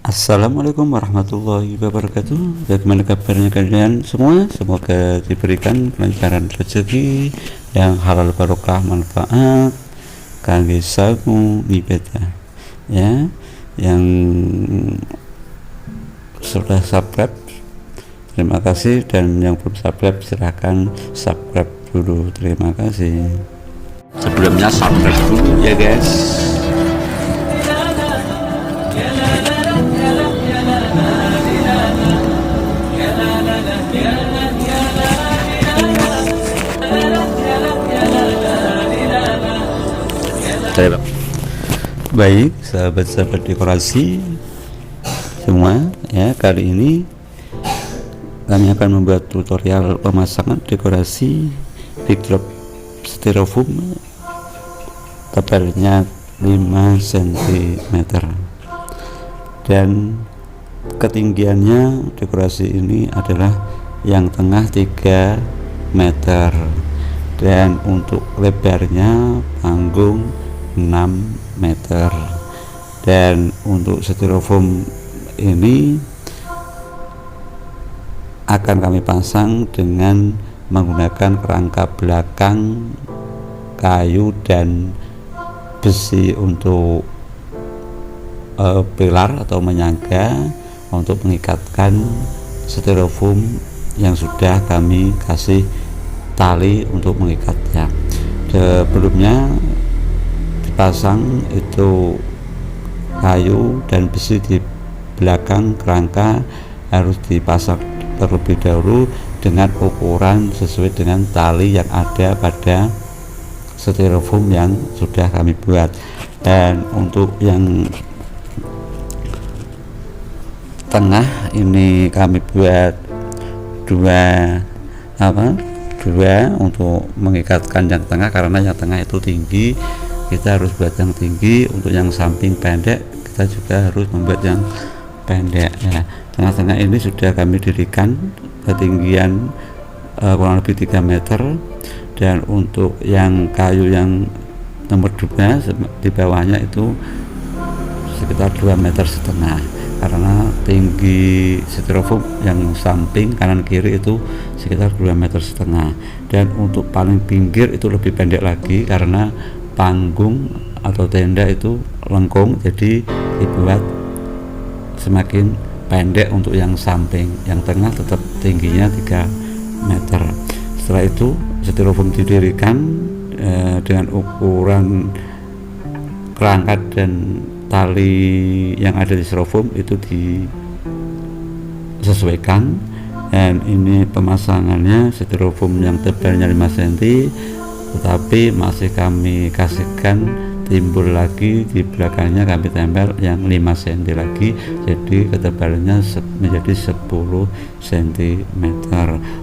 Assalamualaikum warahmatullahi wabarakatuh. Bagaimana kabarnya kalian semua? Semoga diberikan kelancaran rezeki yang halal barokah manfaat kangge samu ibadah. Ya, yang sudah subscribe terima kasih, dan yang belum subscribe silahkan subscribe dulu. Terima kasih. Sebelumnya subscribe dulu ya guys. Baik, sahabat-sahabat dekorasi semua, ya, kali ini kami akan membuat tutorial pemasangan dekorasi backdrop styrofoam tebalnya 5 cm dan ketinggiannya dekorasi ini adalah yang tengah 3 meter, dan untuk lebarnya panggung 6 meter. Dan untuk styrofoam ini akan kami pasang dengan menggunakan kerangka belakang kayu dan besi untuk pilar atau menyangga untuk mengikatkan styrofoam yang sudah kami kasih tali untuk mengikatnya. Sebelumnya dipasang itu kayu dan besi di belakang kerangka harus dipasang terlebih dahulu dengan ukuran sesuai dengan tali yang ada pada styrofoam yang sudah kami buat. Dan untuk yang tengah ini kami buat dua untuk mengikatkan yang tengah, karena yang tengah itu tinggi, kita harus buat yang tinggi. Untuk yang samping pendek kita juga harus membuat yang pendek ya. Tengah-tengah ini sudah kami dirikan ketinggian kurang lebih 3 meter, dan untuk yang kayu yang nomor 2 di bawahnya itu sekitar 2,5 meter, karena tinggi styrofoam yang samping kanan kiri itu sekitar 2,5 meter. Dan untuk paling pinggir itu lebih pendek lagi, karena panggung atau tenda itu lengkung, jadi dibuat semakin pendek untuk yang samping. Yang tengah tetap tingginya 3 meter. Setelah itu styrofoam didirikan dengan ukuran kerangka dan tali yang ada di styrofoam itu disesuaikan. Dan ini pemasangannya styrofoam yang tebalnya 5 cm, tetapi masih kami kasihkan timbul lagi di belakangnya, kami tempel yang 5 cm lagi, jadi ketebalannya menjadi 10 cm.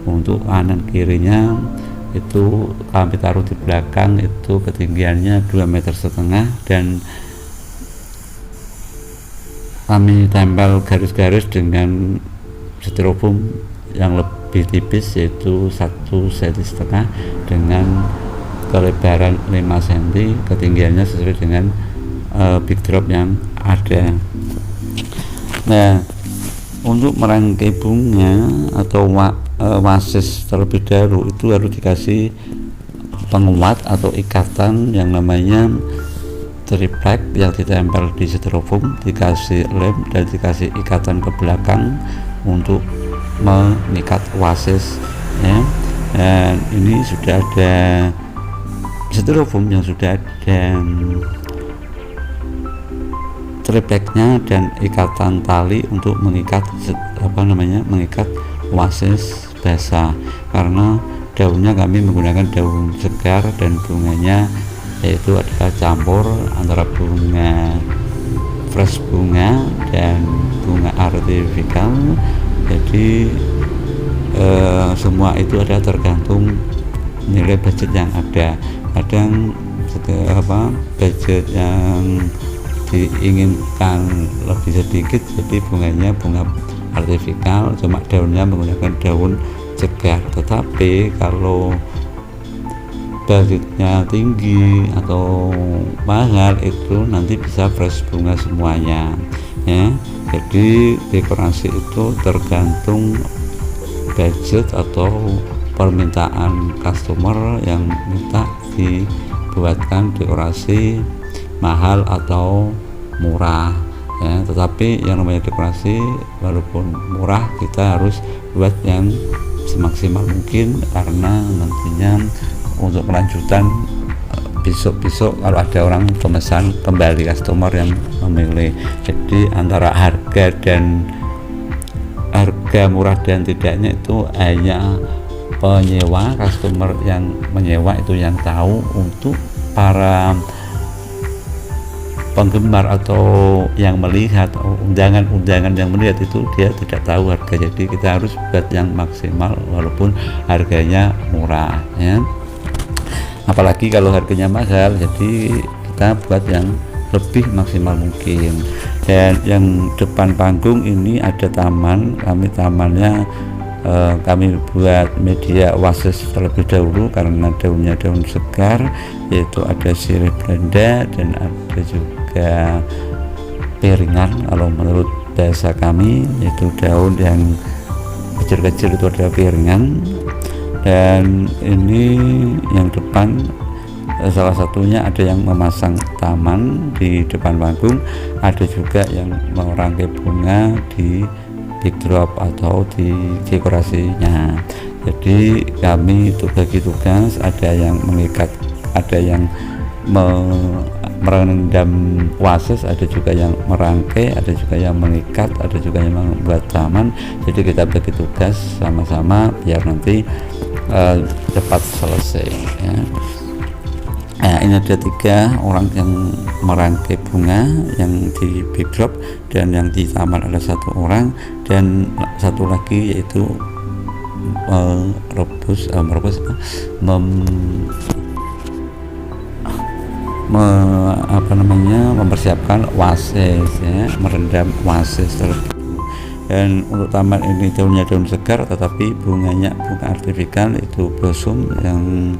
Untuk kanan kirinya itu kami taruh di belakang, itu ketinggiannya 2,5 meter, dan kami tempel garis-garis dengan styrofoam yang lebih tipis, yaitu 1,5 cm dengan kelebaran 5 cm, ketinggiannya sesuai dengan backdrop yang ada. Nah, untuk merangkai bunga atau wasis terlebih dahulu itu harus dikasih penguat atau ikatan yang namanya triplek yang ditempel di styrofoam, dikasih lem dan dikasih ikatan ke belakang untuk mengikat wasis ya. Dan ini sudah ada styrofoam yang sudah ada tripleknya dan ikatan tali untuk mengikat mengikat wasis basah, karena daunnya kami menggunakan daun segar dan bunganya yaitu adalah campur antara bunga fresh bunga dan bunga artifisial. Jadi semua itu ada tergantung nilai budget yang ada. Kadang budget yang diinginkan lebih sedikit, jadi bunganya bunga artifisial, cuma daunnya menggunakan daun segar. Tetapi kalau budgetnya tinggi atau mahal itu nanti bisa fresh bunga semuanya. ya. Jadi dekorasi itu tergantung budget atau permintaan customer yang minta dibuatkan dekorasi mahal atau murah ya. Tetapi yang namanya dekorasi walaupun murah kita harus buat yang semaksimal mungkin, karena nantinya untuk kelanjutan besok-besok kalau ada orang pemesan kembali customer yang memilih. Jadi antara harga murah dan tidaknya itu hanya penyewa, customer yang menyewa itu yang tahu. Untuk para penggemar atau yang melihat undangan yang melihat itu dia tidak tahu harga. Jadi kita harus buat yang maksimal walaupun harganya murah ya. Apalagi kalau harganya mahal, jadi kita buat yang lebih maksimal mungkin. Dan yang depan panggung ini ada taman, tamannya kami buat media wasis terlebih dahulu karena daunnya daun segar, yaitu ada sirih Belanda dan ada juga piringan kalau menurut bahasa kami, yaitu daun yang kecil-kecil itu ada piringan. Dan ini yang depan salah satunya ada yang memasang taman di depan panggung, ada juga yang merangkai bunga di backdrop atau di dekorasinya. Jadi kami itu bagi tugas, ada yang mengikat, ada yang merendam wasis, ada juga yang merangkai, ada juga yang mengikat, ada juga yang membuat taman. Jadi kita bagi tugas sama-sama biar nanti cepat selesai ya. Nah, ini ada 3 orang yang merangkai bunga yang di backdrop, dan yang di taman ada 1 orang, dan 1 lagi yaitu mempersiapkan wasis ya, merendam wasis terlebih. Dan untuk taman ini daunnya daun segar, tetapi bunganya bunga artifisial, itu blossom yang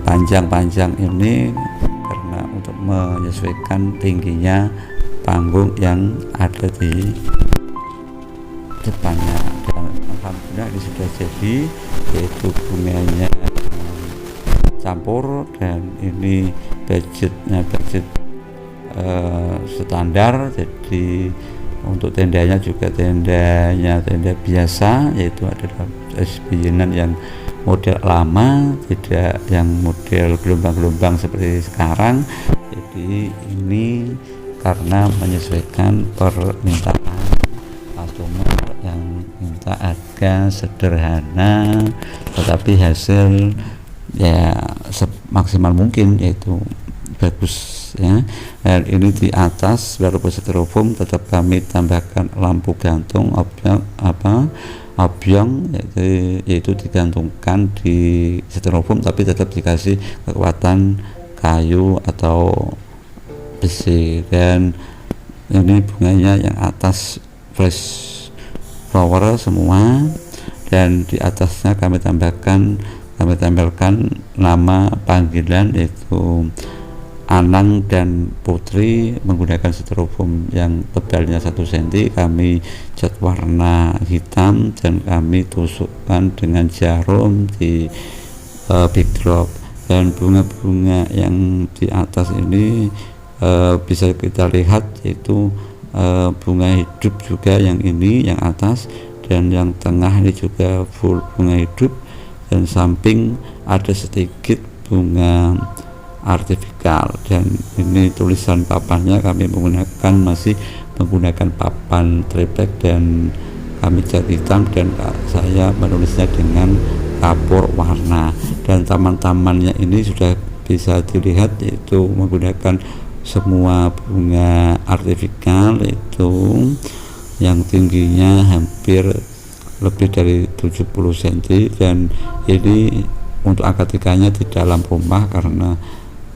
panjang-panjang ini karena untuk menyesuaikan tingginya panggung yang ada di depannya. Dan alhamdulillah ini sudah jadi, yaitu bunganya campur, dan ini budget standar. Jadi untuk tendanya juga tenda biasa, yaitu adalah SBY-an yang model lama, tidak yang model gelombang-gelombang seperti sekarang. Jadi ini karena menyesuaikan permintaan customer yang minta harga sederhana tetapi hasil ya semaksimal mungkin, yaitu bagus ya. Dan ini di atas walaupun styrofoam tetap kami tambahkan lampu gantung obyong, yaitu digantungkan di styrofoam tapi tetap dikasih kekuatan kayu atau besi. Dan ini bunganya yang atas fresh flower semua, dan di atasnya kami tempelkan nama panggilan, yaitu Anang dan Putri, menggunakan styrofoam yang tebalnya 1 cm. Kami cat warna hitam dan kami tusukkan dengan jarum di backdrop. Dan bunga-bunga yang di atas ini bisa kita lihat, yaitu bunga hidup juga yang ini yang atas, dan yang tengah ini juga full bunga hidup, dan samping ada sedikit bunga artifisial. Dan ini tulisan papannya kami masih menggunakan papan triplek, dan kami cat hitam, dan saya menulisnya dengan kapur warna. Dan taman-tamannya ini sudah bisa dilihat, yaitu menggunakan semua bunga artifisial, itu yang tingginya hampir lebih dari 70 cm. Dan ini untuk akad nikahnya di dalam rumah karena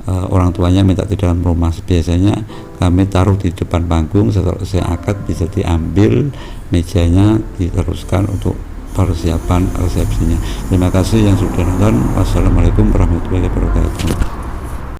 orang tuanya minta di dalam rumah. Biasanya kami taruh di depan panggung, setelah selesai akad bisa diambil mejanya, diteruskan untuk persiapan resepsinya. Terima kasih yang sudah nonton. Wassalamualaikum warahmatullahi wabarakatuh.